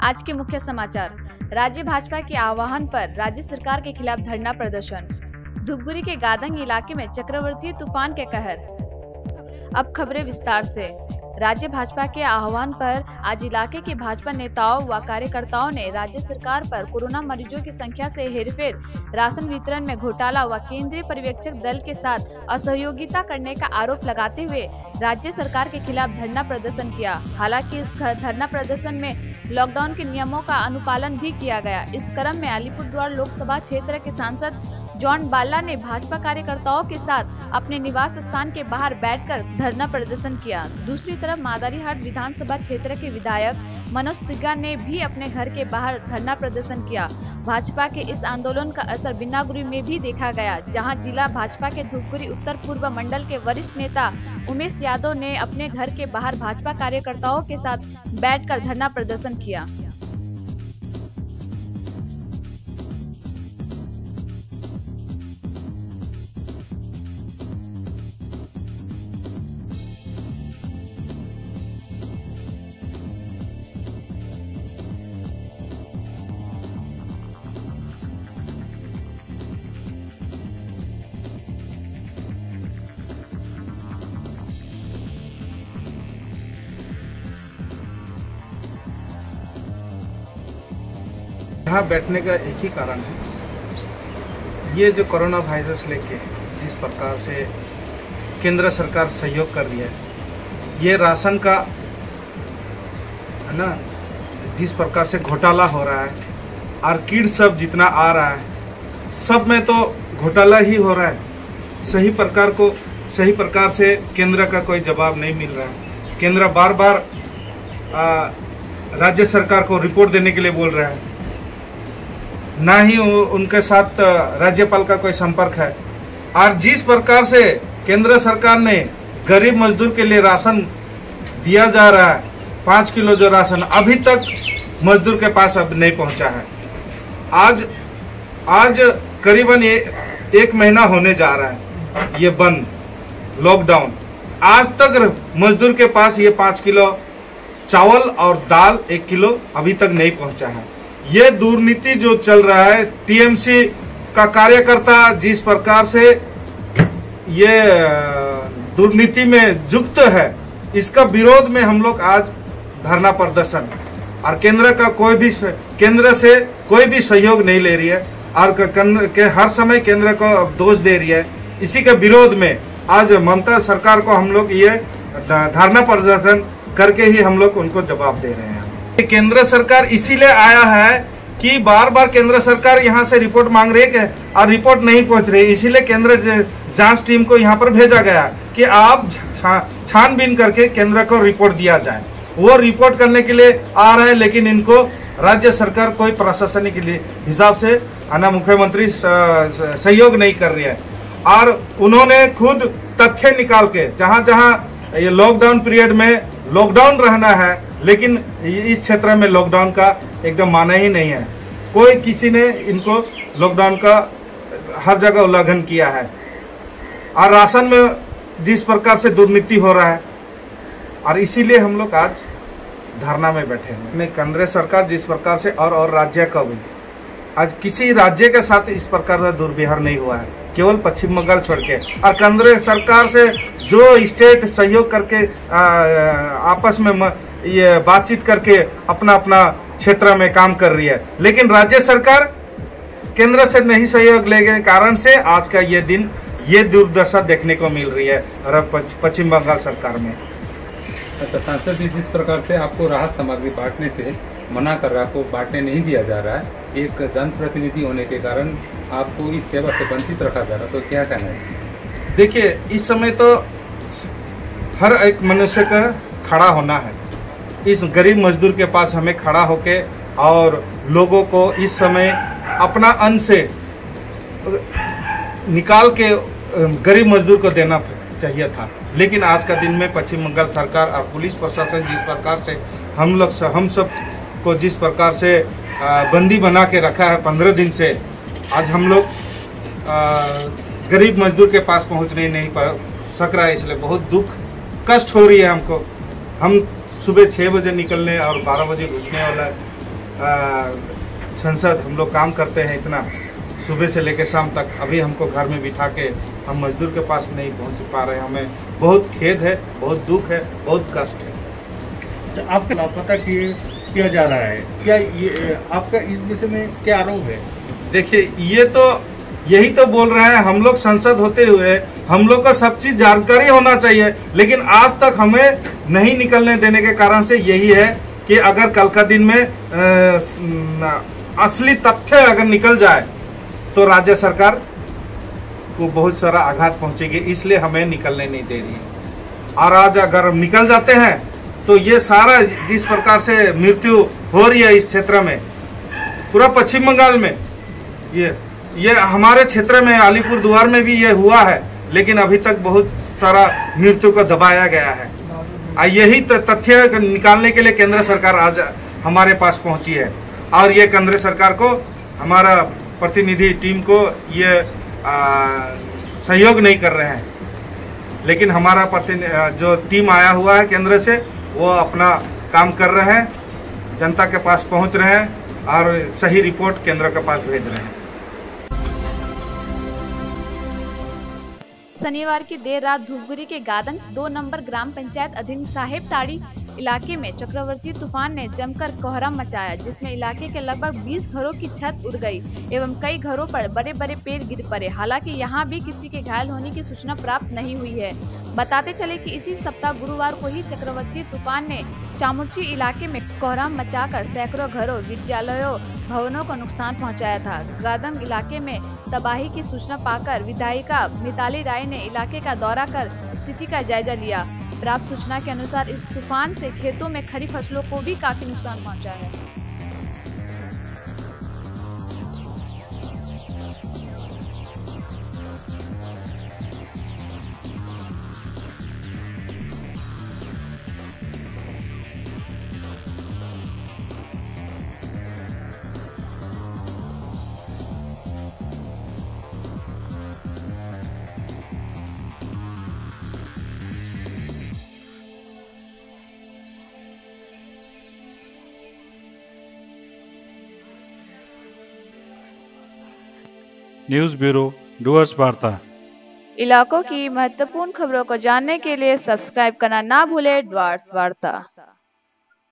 आज के मुख्य समाचार। राज्य भाजपा के आह्वान पर राज्य सरकार के खिलाफ धरना प्रदर्शन। धूपगुड़ी के गादंग इलाके में चक्रवाती तूफान के कहर। अब खबरें विस्तार से। राज्य भाजपा के आह्वान पर आज इलाके के भाजपा नेताओं व कार्यकर्ताओं ने राज्य सरकार पर कोरोना मरीजों की संख्या से हेरफेर, राशन वितरण में घोटाला व केंद्रीय पर्यवेक्षक दल के साथ असहयोगिता करने का आरोप लगाते हुए राज्य सरकार के खिलाफ धरना प्रदर्शन किया। हालांकि इस धरना प्रदर्शन में लॉकडाउन के नियमों का अनुपालन भी किया गया। इस क्रम में अलीपुरद्वार लोकसभा क्षेत्र के सांसद जॉन बाला ने भाजपा कार्यकर्ताओं के साथ अपने निवास स्थान के बाहर बैठकर धरना प्रदर्शन किया। दूसरी तरफ मादारीहाट विधानसभा क्षेत्र के विधायक मनोज तिग्गा ने भी अपने घर के बाहर धरना प्रदर्शन किया। भाजपा के इस आंदोलन का असर बिन्नागुड़ी में भी देखा गया, जहां जिला भाजपा के धूपगुड़ी उत्तर पूर्व मंडल के वरिष्ठ नेता उमेश यादव ने अपने घर के बाहर भाजपा कार्यकर्ताओं के साथ बैठकर धरना प्रदर्शन किया। यहाँ बैठने का एक ही कारण है, ये जो कोरोना वायरस लेके जिस प्रकार से केंद्र सरकार सहयोग कर रही है, ये राशन का है ना, जिस प्रकार से घोटाला हो रहा है और किट सब जितना आ रहा है, सब में तो घोटाला ही हो रहा है। सही प्रकार से केंद्र का कोई जवाब नहीं मिल रहा है। केंद्र बार बार राज्य सरकार को रिपोर्ट देने के लिए बोल रहा है, ना ही उनके साथ राज्यपाल का कोई संपर्क है। और जिस प्रकार से केंद्र सरकार ने गरीब मजदूर के लिए राशन दिया जा रहा है, 5 किलो जो राशन अभी तक मजदूर के पास अब नहीं पहुंचा है। आज करीबन 1 महीना होने जा रहा है ये बंद, लॉकडाउन। आज तक मजदूर के पास ये 5 किलो चावल और दाल 1 किलो अभी तक नहीं पहुंचा है। ये दुर्नीति जो चल रहा है, टीएमसी का कार्यकर्ता जिस प्रकार से ये दुर्नीति में युक्त है, इसका विरोध में हम लोग आज धरना प्रदर्शन, और केंद्र से कोई भी सहयोग नहीं ले रही है और हर समय केंद्र को दोष दे रही है। इसी के विरोध में आज ममता सरकार को हम लोग ये धरना प्रदर्शन करके ही हम लोग उनको जवाब दे रहे हैं। केंद्र सरकार इसीलिए आया है कि बार बार केंद्र सरकार यहाँ से रिपोर्ट मांग रही है और रिपोर्ट नहीं पहुंच रही, इसीलिए केंद्र जांच टीम को यहाँ पर भेजा गया कि आप छानबीन करके केंद्र को रिपोर्ट दिया जाए। वो रिपोर्ट करने के लिए आ रहे हैं, लेकिन इनको राज्य सरकार कोई प्रशासनिक हिसाब से आना मुख्यमंत्री सहयोग नहीं कर रही है। और उन्होंने खुद तथ्य निकाल के जहाँ ये लॉकडाउन पीरियड में लॉकडाउन रहना है, लेकिन इस क्षेत्र में लॉकडाउन का एकदम माना ही नहीं है। कोई किसी ने इनको लॉकडाउन का हर जगह उल्लंघन किया है। और राशन में जिस प्रकार से दुर्नीति हो रहा है, और इसीलिए हम लोग आज धरना में बैठे हैं। केंद्र सरकार जिस प्रकार से और राज्य का भी, आज किसी राज्य के साथ इस प्रकार का दुर्व्यवहार नहीं हुआ है, केवल पश्चिम बंगाल छोड़ के। और केंद्र सरकार से जो स्टेट सहयोग करके आपस में ये बातचीत करके अपना क्षेत्र में काम कर रही है, लेकिन राज्य सरकार केंद्र से नहीं सहयोग लेने के कारण से आज का ये दिन, ये दुर्दशा देखने को मिल रही है पश्चिम बंगाल सरकार में। अच्छा, सांसद जी, जिस प्रकार से आपको राहत सामग्री बांटने से मना कर रहा है, आपको बांटने नहीं दिया जा रहा है, एक जनप्रतिनिधि होने के कारण आपको इस सेवा से वंचित रखा जा रहा है, तो क्या कहना है इसमें? देखिए, इस समय तो हर एक मनुष्य का खड़ा होना है। इस गरीब मजदूर के पास हमें खड़ा होके और लोगों को इस समय अपना अन्न से निकाल के गरीब मजदूर को देना चाहिए था। लेकिन आज का दिन में पश्चिम बंगाल सरकार और पुलिस प्रशासन जिस प्रकार से हम सब को जिस प्रकार से बंदी बना के रखा है 15 दिन से, आज हम लोग गरीब मजदूर के पास पहुंचने नहीं सक रहा है, इसलिए बहुत दुख कष्ट हो रही है हमको। हम सुबह 6 बजे निकलने और 12 बजे घुसने वाला संसद हम लोग काम करते हैं इतना सुबह से लेकर शाम तक, अभी हमको घर में बिठा के हम मजदूर के पास नहीं पहुंच पा रहे हैं। हमें बहुत खेद है, बहुत दुख है, बहुत कष्ट है। तो आपका लापता किया जा रहा है, क्या ये आपका इस विषय में क्या आरोप है? देखिए, यही तो बोल रहे हैं, हम लोग संसद होते हुए हम लोग को सब चीज जानकारी होना चाहिए, लेकिन आज तक हमें नहीं निकलने देने के कारण से यही है कि अगर कल का दिन में असली तथ्य अगर निकल जाए तो राज्य सरकार को बहुत सारा आघात पहुंचेगी, इसलिए हमें निकलने नहीं दे रही है। और आज अगर निकल जाते हैं तो ये सारा जिस प्रकार से मृत्यु हो रही है इस क्षेत्र में, पूरा पश्चिम बंगाल में, ये हमारे क्षेत्र में अलीपुरद्वार में भी ये हुआ है, लेकिन अभी तक बहुत सारा मृत्यु को दबाया गया है। यही तथ्य निकालने के लिए केंद्र सरकार आज हमारे पास पहुंची है, और ये केंद्र सरकार को, हमारा प्रतिनिधि टीम को ये सहयोग नहीं कर रहे हैं, लेकिन हमारा जो टीम आया हुआ है केंद्र से, वो अपना काम कर रहे हैं, जनता के पास पहुंच रहे हैं और सही रिपोर्ट केंद्र के पास भेज रहे हैं। शनिवार की देर रात धूपगुड़ी के गादंग 2 नंबर ग्राम पंचायत अधीन साहेब ताड़ी इलाके में चक्रवर्ती तूफान ने जमकर कोहराम मचाया, जिसमें इलाके के लगभग 20 घरों की छत उड़ गई एवं कई घरों पर बड़े बड़े पेड़ गिर पड़े। हालांकि यहां भी किसी के घायल होने की सूचना प्राप्त नहीं हुई है। बताते चले कि इसी सप्ताह गुरुवार को ही चक्रवर्ती तूफान ने चामुंची इलाके में कोहराम मचाकर सैकड़ों घरों, विद्यालयों, भवनों को नुकसान पहुंचाया था। गादंग इलाके में तबाही की सूचना पाकर विधायिका मिताली राय ने इलाके का दौरा कर स्थिति का जायजा लिया। प्राप्त सूचना के अनुसार इस तूफान से खेतों में खड़ी फसलों को भी काफी नुकसान पहुंचा है। न्यूज़ ब्यूरो डुअर्स वार्ता। इलाकों की महत्वपूर्ण खबरों को जानने के लिए सब्सक्राइब करना ना भूले डुअर्स वार्ता।